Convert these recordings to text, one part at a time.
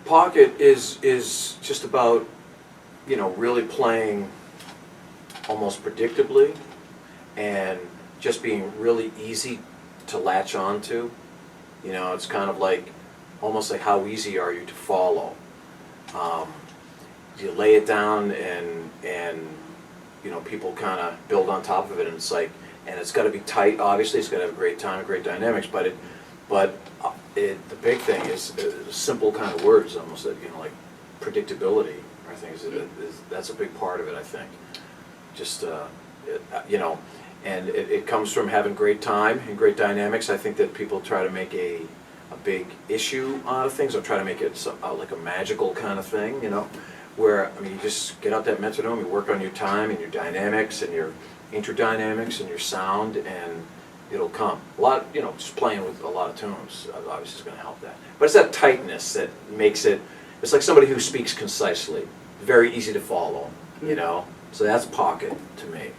Pocket is just about, really playing almost predictably and just being really easy to latch onto. It's kind of like, almost like how easy are you to follow. You lay it down and people kind of build on top of it, and it's like, and it's got to be tight, obviously, it's got to have a great time, great dynamics, but the big thing is simple kind of words, almost that, like predictability, I think that's a big part of it, I think. Just, and it comes from having great time and great dynamics. I think that people try to make a big issue out of things, or try to make it like a magical kind of thing, where, you just get out that metronome, you work on your time and your dynamics and your interdynamics and your sound, and it'll come. A lot, just playing with a lot of tunes obviously is going to help that. But it's that tightness that makes it, it's like somebody who speaks concisely, very easy to follow, So that's Pocket to me.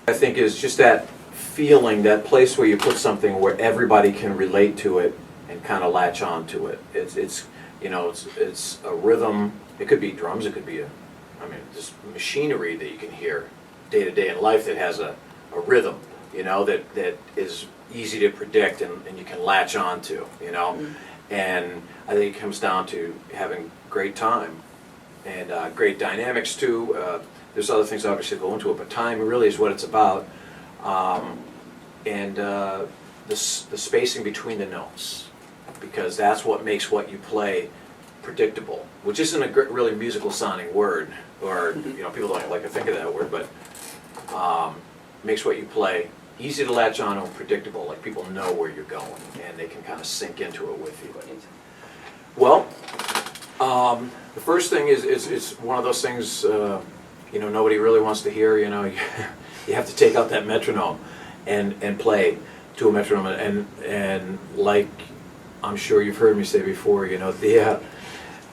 I think is just that feeling, that place where you put something where everybody can relate to it and kind of latch on to it. It's a rhythm. It could be drums, it could be just machinery that you can hear day to day in life that has a rhythm, that is easy to predict and you can latch on to, And I think it comes down to having great time and great dynamics too. There's other things obviously that go into it, but time really is what it's about. And the spacing between the notes, because that's what makes what you play predictable, which isn't a really musical sounding word, or people don't like to think of that word, but makes what you play easy to latch on and predictable, like people know where you're going and they can kind of sink into it with you. Well, the first thing is it's one of those things nobody really wants to hear. You have to take out that metronome and play to a metronome, and like I'm sure you've heard me say before,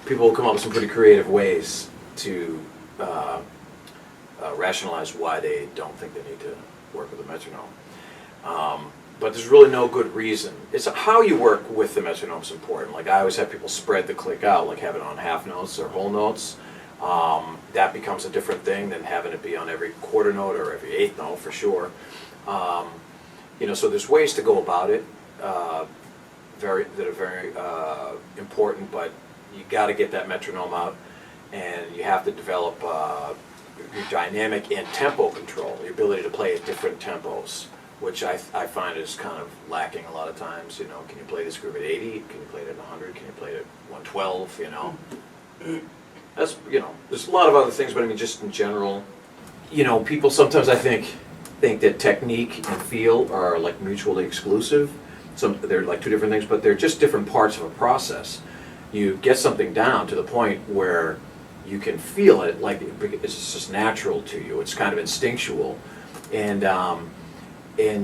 people will come up with some pretty creative ways to rationalize why they don't think they need to work with a metronome. But there's really no good reason. It's how you work with the metronome is important. Like I always have people spread the click out, like have it on half notes or whole notes. That becomes a different thing than having it be on every quarter note or every eighth note for sure. So there's ways to go about it that are very important, but you got to get that metronome out, and you have to develop your dynamic and tempo control, the ability to play at different tempos, which I find is kind of lacking a lot of times. Can you play this groove at 80? Can you play it at 100? Can you play it at 112? That's, there's a lot of other things, but just in general, people sometimes I think that technique and feel are like mutually exclusive. They're like two different things, but they're just different parts of a process. You get something down to the point where you can feel it, like it's just natural to you. It's kind of instinctual, and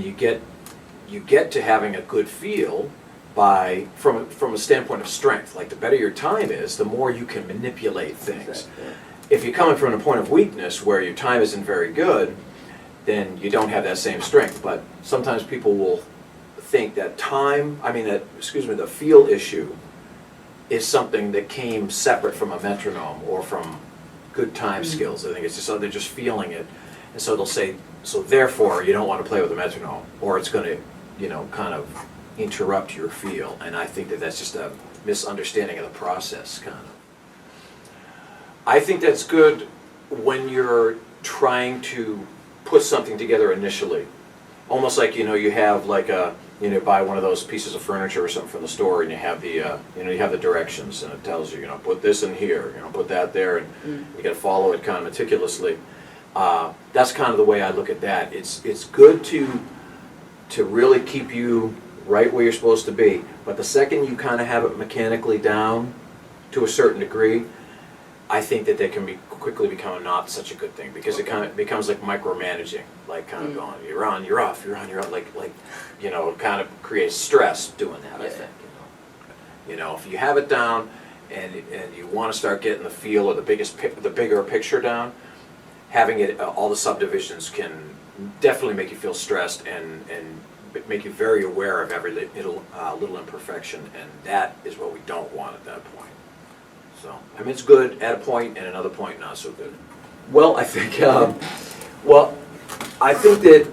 you get to having a good feel from a standpoint of strength. Like the better your time is, the more you can manipulate things. Exactly. If you're coming from a point of weakness where your time isn't very good, then you don't have that same strength. But sometimes people will think that the feel issue is something that came separate from a metronome or from good time skills. I think it's just they're just feeling it, and so they'll say, so therefore you don't want to play with a metronome, or it's going to, kind of interrupt your feel. And I think that that's just a misunderstanding of the process, kind of. I think that's good when you're trying to put something together initially, almost like you have like a buy one of those pieces of furniture or something from the store, and you have the you have the directions, and it tells you put this in here, put that there, and you got to follow it kind of meticulously. That's kind of the way I look at that. It's good to really keep you right where you're supposed to be, but the second you kind of have it mechanically down to a certain degree, I think that they can quickly become not such a good thing, because it kind of becomes like micromanaging, like kind of going, you're on, you're off, you're on, you're off, like it kind of creates stress doing that. I think if you have it down and you want to start getting the feel or the bigger picture down, having it all the subdivisions can definitely make you feel stressed and make you very aware of every little imperfection, and that is what we don't want at that point. So, I mean, it's good at a point and another point not so good. Well, I think, I think that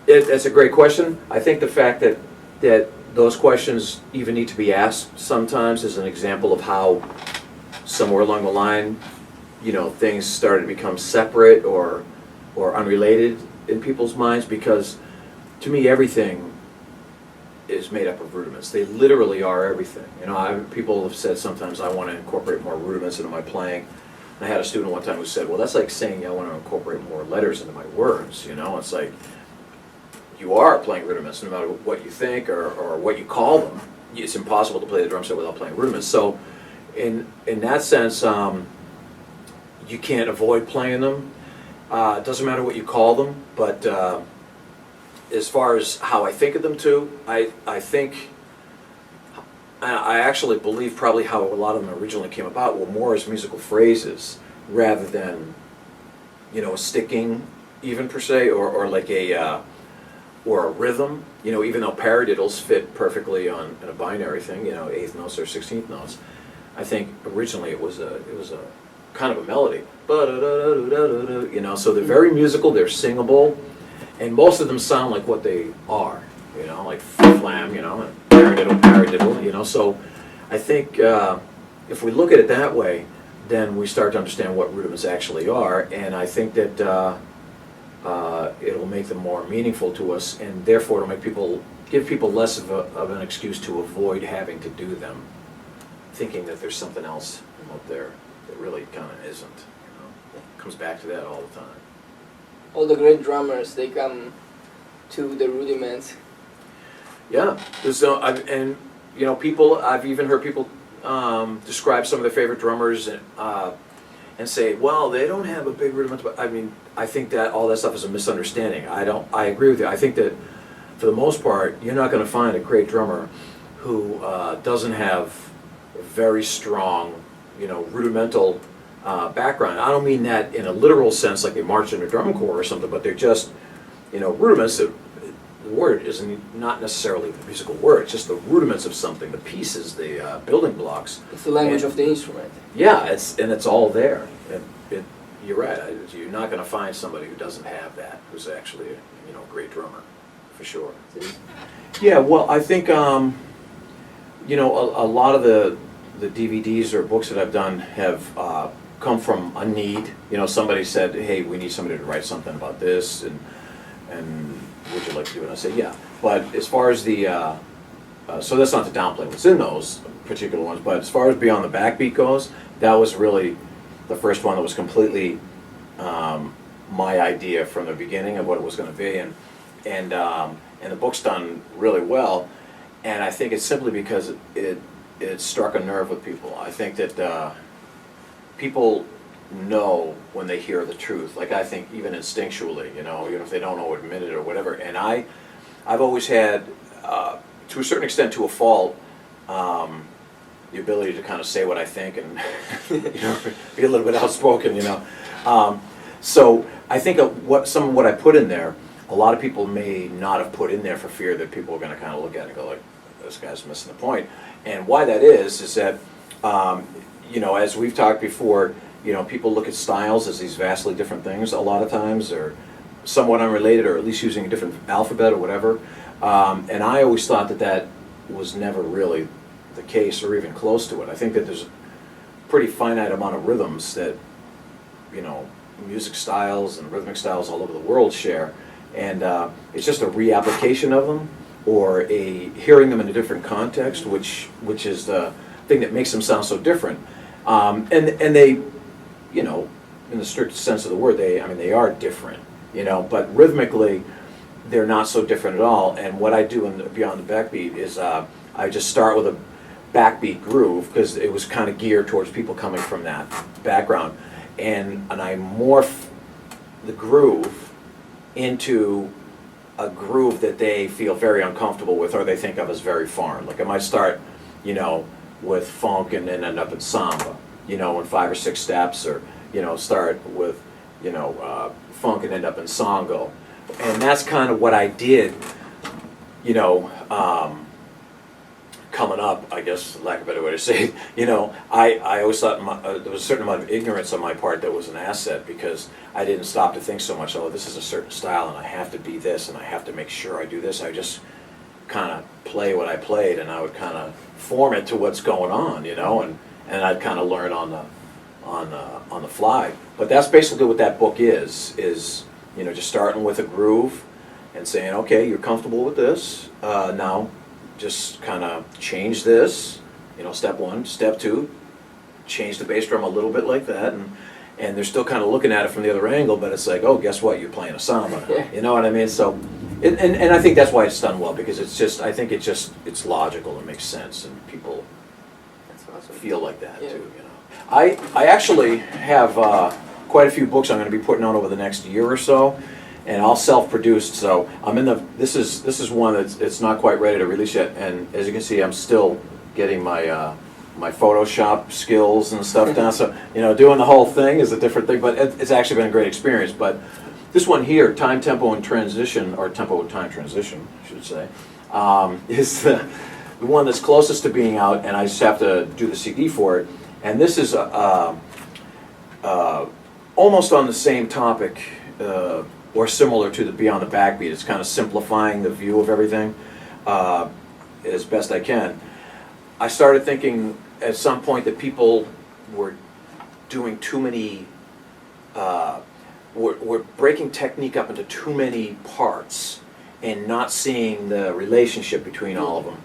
that's a great question. I think the fact that those questions even need to be asked sometimes is an example of how somewhere along the line, things started to become separate or unrelated in people's minds, because to me everything is made up of rudiments. They literally are everything. People have said sometimes, I want to incorporate more rudiments into my playing. And I had a student one time who said, well, that's like saying I want to incorporate more letters into my words. It's like, you are playing rudiments no matter what you think or what you call them. It's impossible to play the drum set without playing rudiments. So in that sense, you can't avoid playing them. It doesn't matter what you call them, but as far as how I think of them too, I actually believe probably how a lot of them originally came about were more as musical phrases rather than, a sticking even per se, or like or a rhythm, even though paradiddles fit perfectly in a binary thing, 8th notes or 16th notes. I think originally it was a kind of a melody, so they're very musical, they're singable, and most of them sound like what they are, like flam, and paradiddle, so I think if we look at it that way, then we start to understand what rudiments actually are, and I think that it'll make them more meaningful to us, and therefore it'll give people less of an excuse to avoid having to do them, thinking that there's something else out there that really kind of isn't. It comes back to that all the time. All the great drummers, they come to the rudiments. Yeah, people. I've even heard people describe some of their favorite drummers and say, well, they don't have a big rudiment. But I think that all that stuff is a misunderstanding. I agree with you. I think that for the most part, you're not going to find a great drummer who doesn't have a very strong, rudimental background. I don't mean that in a literal sense, like they march in a drum corps or something, but they're just, rudiments. The word is not necessarily the musical word, it's just the rudiments of something, the pieces, the building blocks. It's the language of the instrument. Yeah, it's all there. You're right. You're not going to find somebody who doesn't have that, who's actually a great drummer, for sure. Yeah, well, I think a lot of the DVDs or books that I've done have come from a need. Somebody said, hey, we need somebody to write something about this, and would you like to do it? And I say, yeah. But as far as the, so that's not to downplay what's in those particular ones, but as far as Beyond the Backbeat goes, that was really the first one that was completely my idea from the beginning of what it was going to be, and the book's done really well, and I think it's simply because it struck a nerve with people. I think that people know when they hear the truth, like I think even instinctually, even if they don't know or admit it or whatever. And I've always had, to a certain extent, to a fault, the ability to kind of say what I think and be a little bit outspoken, So I think some of what I put in there, a lot of people may not have put in there for fear that people are going to kind of look at it and go like, this guy's missing the point. And why that is that, as we've talked before, people look at styles as these vastly different things a lot of times, or somewhat unrelated, or at least using a different alphabet or whatever. And I always thought that was never really the case or even close to it. I think that there's a pretty finite amount of rhythms that, music styles and rhythmic styles all over the world share. And it's just a reapplication of them, or a hearing them in a different context, which is the thing that makes them sound so different. And they, in the strict sense of the word, they are different, but rhythmically, they're not so different at all. And what I do in Beyond the Backbeat is I just start with a backbeat groove, because it was kind of geared towards people coming from that background, and I morph the groove into a groove that they feel very uncomfortable with, or they think of as very foreign. Like I might start, with funk and then end up in samba, in 5 or 6 steps, or start with funk and end up in songo. And that's kind of what I did, coming up, I I guess, lack of a better way to say it, you know, I always thought there was a certain amount of ignorance on my part that was an asset, because I didn't stop to think so much, oh, this is a certain style and I have to be this and I have to make sure I do this. I just kind of play what I played, and I would kind of form it to what's going on, you know, and I'd kind of learn on the fly. But that's basically what that book is, you know, just starting with a groove and saying, okay, you're comfortable with this, now just kind of change this, you know, step one. Step two, change the bass drum a little bit like that, and they're still kind of looking at it from the other angle, but it's like, oh, guess what, you're playing a samba, you know what I mean? So, and I think that's why it's done well, because it's just, I think it's logical, it makes sense, and people That's awesome. feel like that Yeah. too, you know. I actually have quite a few books I'm going to be putting out over the next year or so, and all self-produced. So I'm in the this is one that's it's not quite ready to release yet, and as you can see, I'm still getting my my Photoshop skills and stuff down. So you know, doing the whole thing is a different thing, but it's actually been a great experience. But this one here, time, tempo, and transition, or tempo and time transition, I should say, is the one that's closest to being out, and I just have to do the CD for it. And this is almost on the same topic, or similar to the Beyond the Backbeat. It's kind of simplifying the view of everything as best I can. I started thinking at some point that people were doing too many, were breaking technique up into too many parts and not seeing the relationship between all of them.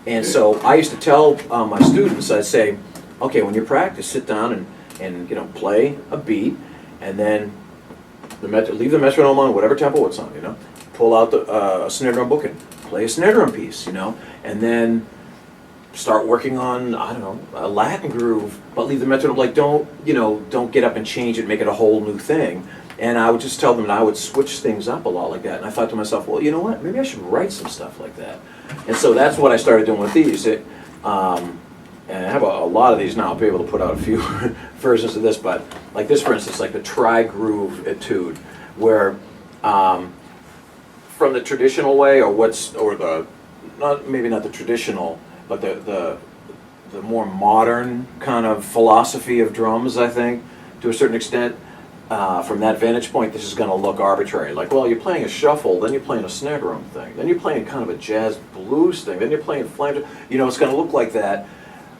And so I used to tell my students, I'd say, okay, when you practice, sit down and you know, play a beat, and then leave the metronome on whatever tempo it's on, you know. Pull out a snare drum book and play a snare drum piece, you know, and then start working on, I don't know, a Latin groove, but leave the metronome, like don't get up and change it, make it a whole new thing. And I would just tell them, and I would switch things up a lot like that. And I thought to myself, well, you know what, maybe I should write some stuff like that. And so that's what I started doing with these. And I have a lot of these now. I'll be able to put out a few versions of this, but like this, for instance, like the tri-groove etude, where from the traditional way, maybe not the traditional, but the more modern kind of philosophy of drums, I think, to a certain extent, from that vantage point, this is going to look arbitrary. Like, well, you're playing a shuffle, then you're playing a snare drum thing, then you're playing kind of a jazz blues thing, then you're playing flanger. You know, it's going to look like that.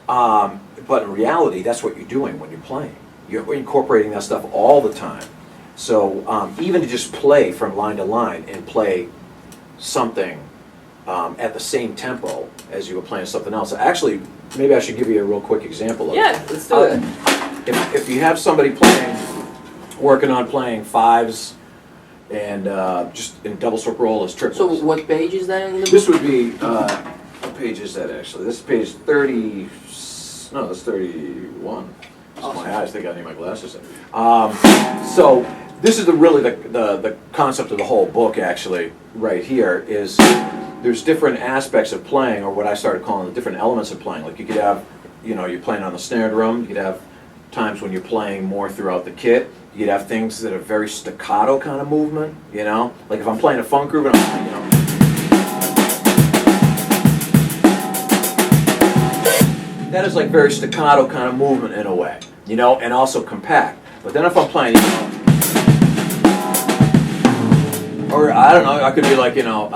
But in reality, that's what you're doing when you're playing. You're incorporating that stuff all the time. So even to just play from line to line and play something at the same tempo as you were playing something else. Actually, maybe I should give you a real quick example of it. Yeah, let's do it. If you have somebody working on playing fives and just in double stroke roll as triples. So what page is that in the book? This would be, what page is that actually? This is page 30, no, that's 31. Awesome. My eyes, I think I need my glasses. So this is really the concept of the whole book actually right here is there's different aspects of playing, or what I started calling the different elements of playing. Like you could have, you know, you're playing on the snare drum, you could have times when you're playing more throughout the kit. You'd have things that are very staccato kind of movement, you know? Like if I'm playing a funk groove and I'm, you know, that is like very staccato kind of movement in a way, you know, and also compact. But then if I'm playing, you know, or I don't know, I could be like, you know,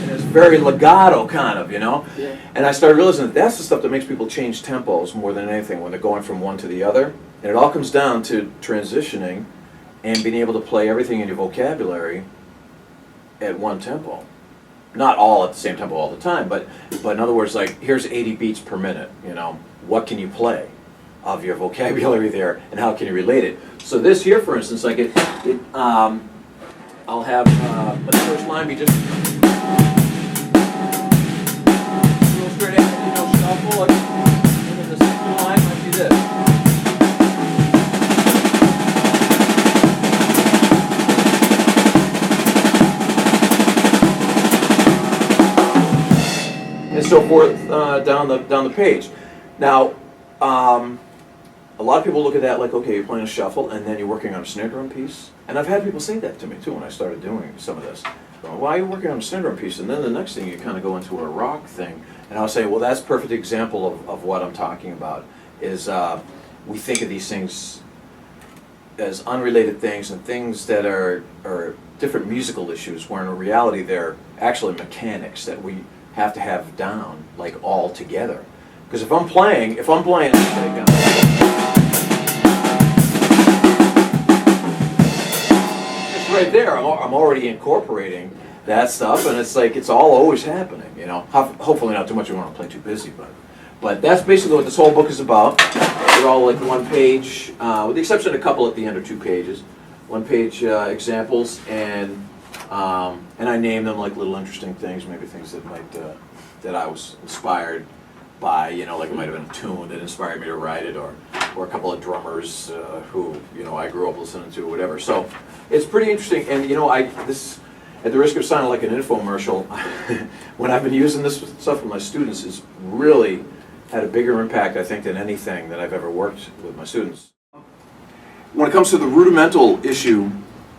and it's very legato kind of, you know? Yeah. And I started realizing that that's the stuff that makes people change tempos more than anything when they're going from one to the other. And it all comes down to transitioning and being able to play everything in your vocabulary at one tempo. Not all at the same tempo all the time, but in other words, like, here's 80 beats per minute, you know, what can you play of your vocabulary there, and how can you relate it? So this here, for instance, like I'll have, let the first line be just real straight ahead, you know, shuffle, and then the second line might be this. And so forth down the page. Now, a lot of people look at that like, okay, you're playing a shuffle and then you're working on a snare drum piece. And I've had people say that to me too when I started doing some of this. Why are you working on a snare drum piece? And then the next thing you kind of go into a rock thing. And I'll say, well, that's a perfect example of what I'm talking about, is we think of these things as unrelated things and things that are different musical issues, where in reality they're actually mechanics that we have to have down, like, all together. Because if I'm playing, it's right there. I'm already incorporating that stuff, and it's like it's all always happening. You know, hopefully not too much. We want to play too busy, but that's basically what this whole book is about. They're all like one page, with the exception of a couple at the end, or 2 pages. One page examples, and I name them like little interesting things, maybe things that might that I was inspired by, you know, like it might have been a tune that inspired me to write it, or a couple of drummers who, you know, I grew up listening to, or whatever. So it's pretty interesting, and you know, this, at the risk of sounding like an infomercial, when I've been using this stuff with my students, it's really had a bigger impact, I think, than anything that I've ever worked with my students. When it comes to the rudimental issue,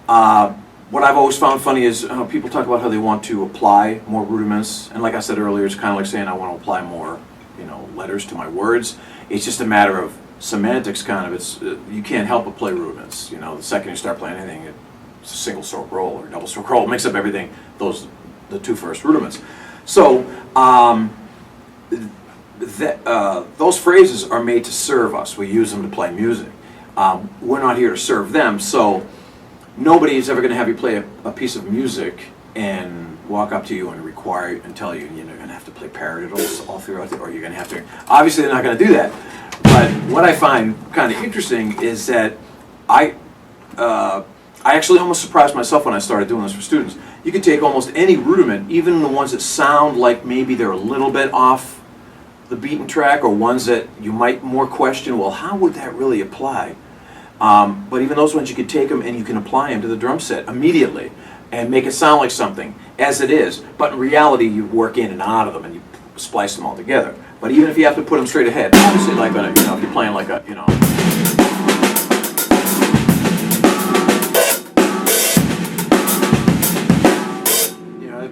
what I've always found funny is people talk about how they want to apply more rudiments, and like I said earlier, it's kind of like saying I want to apply more, you know, letters to my words. It's just a matter of semantics, kind of. It's you can't help but play rudiments. You know, the second you start playing anything, it's a single stroke roll or double stroke roll. It makes up everything. The 2 first rudiments. So those phrases are made to serve us. We use them to play music. We're not here to serve them, so nobody's ever going to have you play a piece of music and walk up to you and require and tell you, you know, you're going to have to play paradiddles all throughout it, or you're going to have to. Obviously, they're not going to do that. But what I find kind of interesting is that I actually almost surprised myself when I started doing this for students. You can take almost any rudiment, even the ones that sound like maybe they're a little bit off the beaten track, or ones that you might more question, well, how would that really apply? But even those ones, you can take them and you can apply them to the drum set immediately and make it sound like something, as it is. But in reality, you work in and out of them and you splice them all together. But even if you have to put them straight ahead, obviously, like you know, if you're playing like a, you know,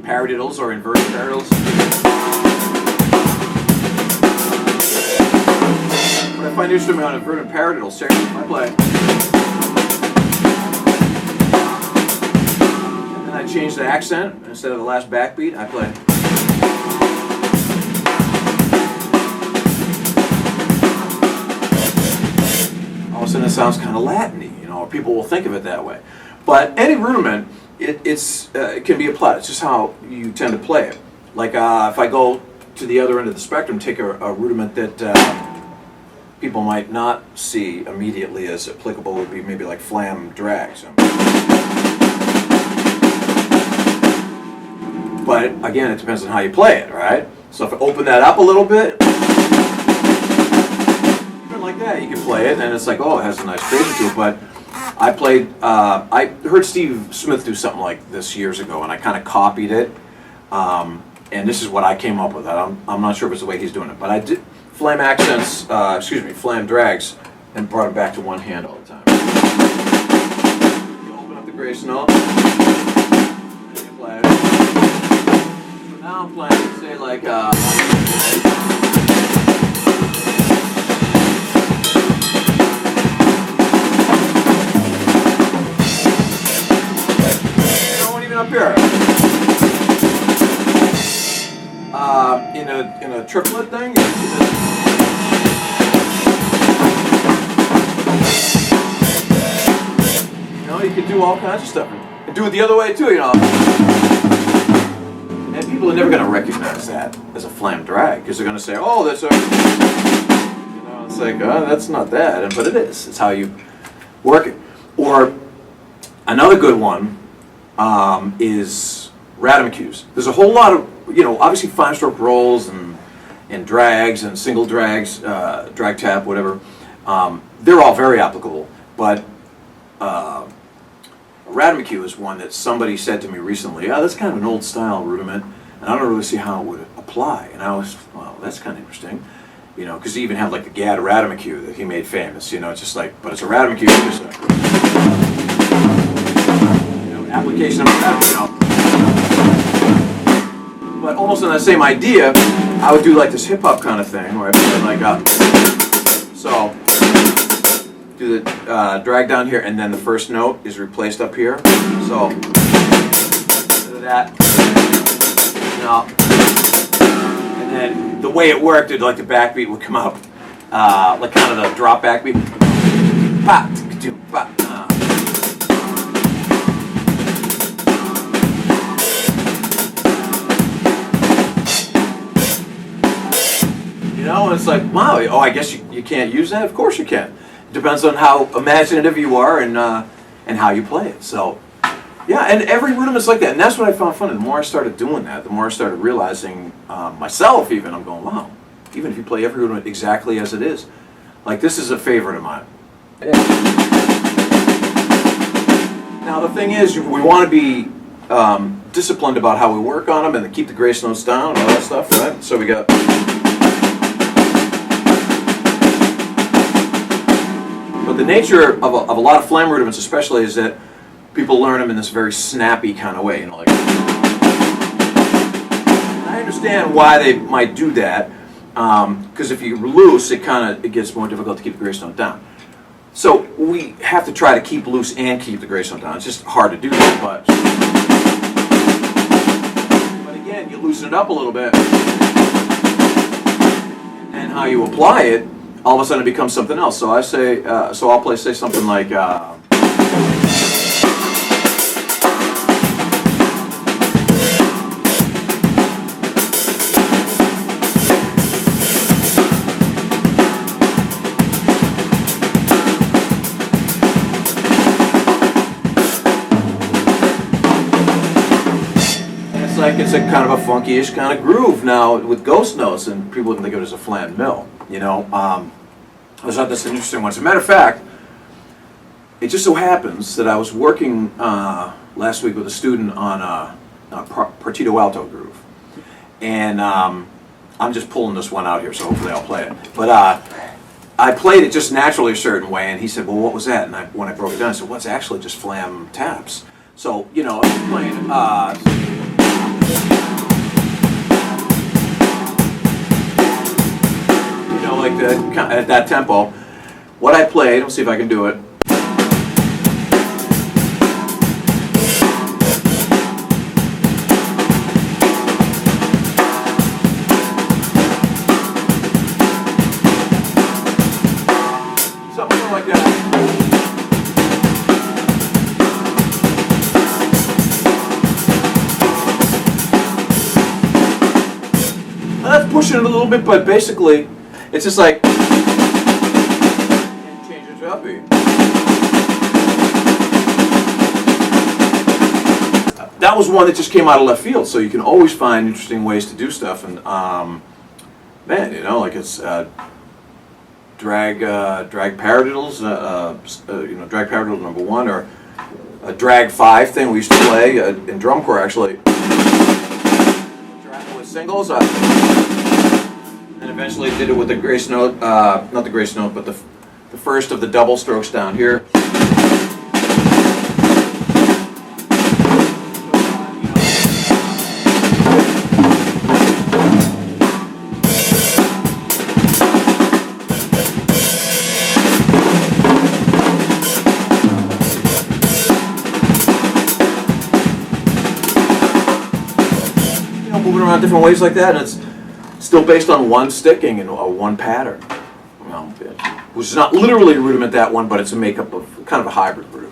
paradiddles or inverted paradiddles. What I find interesting about inverted paradiddles, check I play. And then I change the accent. Instead of the last backbeat, I play. All of a sudden it sounds kind of Latin-y, you know, or people will think of it that way. But any rudiment, it can be applied. It's just how you tend to play it. Like if I go to the other end of the spectrum, take a rudiment that people might not see immediately as applicable, would be maybe like flam drag. So. But again, it depends on how you play it, right? So if I open that up a little bit, like that, you can play it, and it's like, oh, it has a nice phrasing to it. But I heard Steve Smith do something like this years ago, and I kind of copied it. And this is what I came up with. I'm not sure if it's the way he's doing it, but I did flam accents, flam drags, and brought it back to one hand all the time. You open up the grace note, and you play it. So now I'm playing, say like, up here. In a triplet thing. You know, you can do all kinds of stuff. And do it the other way too, you know. And people are never going to recognize that as a flam drag, because they're going to say, oh, that's a, you know, it's like, oh, that's not that. But it is. It's how you work it. Or another good one is Rudiments. There's a whole lot of, you know, obviously 5-stroke rolls and drags and single drags, drag tap, whatever. They're all very applicable, but Rudiments is one that somebody said to me recently, oh, that's kind of an old style rudiment, and I don't really see how it would apply. And I was, well, that's kind of interesting. You know, because he even had like the Gad Radamaque that he made famous. You know, it's just like, but it's a Radamaque, just a, you know, application of that, you know. But almost in that same idea, I would do like this hip hop kind of thing where I play like so do the drag down here, and then the first note is replaced up here. So that, and then the way it worked, it like the backbeat would come up, like kind of the drop backbeat. Pa, pa, You know, and it's like, wow, oh, I guess you can't use that? Of course you can. It depends on how imaginative you are and how you play it. So, yeah, and every rudiment's like that. And that's what I found funny. The more I started doing that, the more I started realizing myself even, I'm going, wow, even if you play every rudiment exactly as it is. Like, this is a favorite of mine. Yeah. Now, the thing is, we want to be disciplined about how we work on them and to keep the grace notes down and all that stuff, right? So we got... But the nature of a lot of flam rudiments especially is that people learn them in this very snappy kind of way. You know, like, I understand why they might do that, because if you're loose, it gets more difficult to keep the grace note down. So we have to try to keep loose and keep the grace note down. It's just hard to do that, but again, you loosen it up a little bit, and how you apply it, all of a sudden it becomes something else. So I say, so I'll play, say something like, it's a kind of a funky-ish kind of groove now with ghost notes, and people wouldn't think of it as a flam mill, you know. I thought that's an interesting one. As a matter of fact, it just so happens that I was working last week with a student on a partito alto groove, and I'm just pulling this one out here, so hopefully I'll play it. But I played it just naturally a certain way, and he said, well, what was that? And when I broke it down, I said, well, it's actually just flam taps. So, you know, I was playing... like that, at that tempo. What I played, let's see if I can do it. Something like that. That's pushing it a little bit, but basically it's just like, change it to upbeat. That was one that just came out of left field, so you can always find interesting ways to do stuff. And man, you know, like it's drag paradiddles, you know, drag paradiddle number 1, or a drag 5 thing we used to play in drum corps actually. Drag with singles. And eventually did it with the grace note, not the grace note, but the first of the double strokes down here. You know, moving around different ways like that, and it's still based on one sticking and one pattern, which is not literally a rudiment, that one, but it's a makeup of kind of a hybrid rudiment.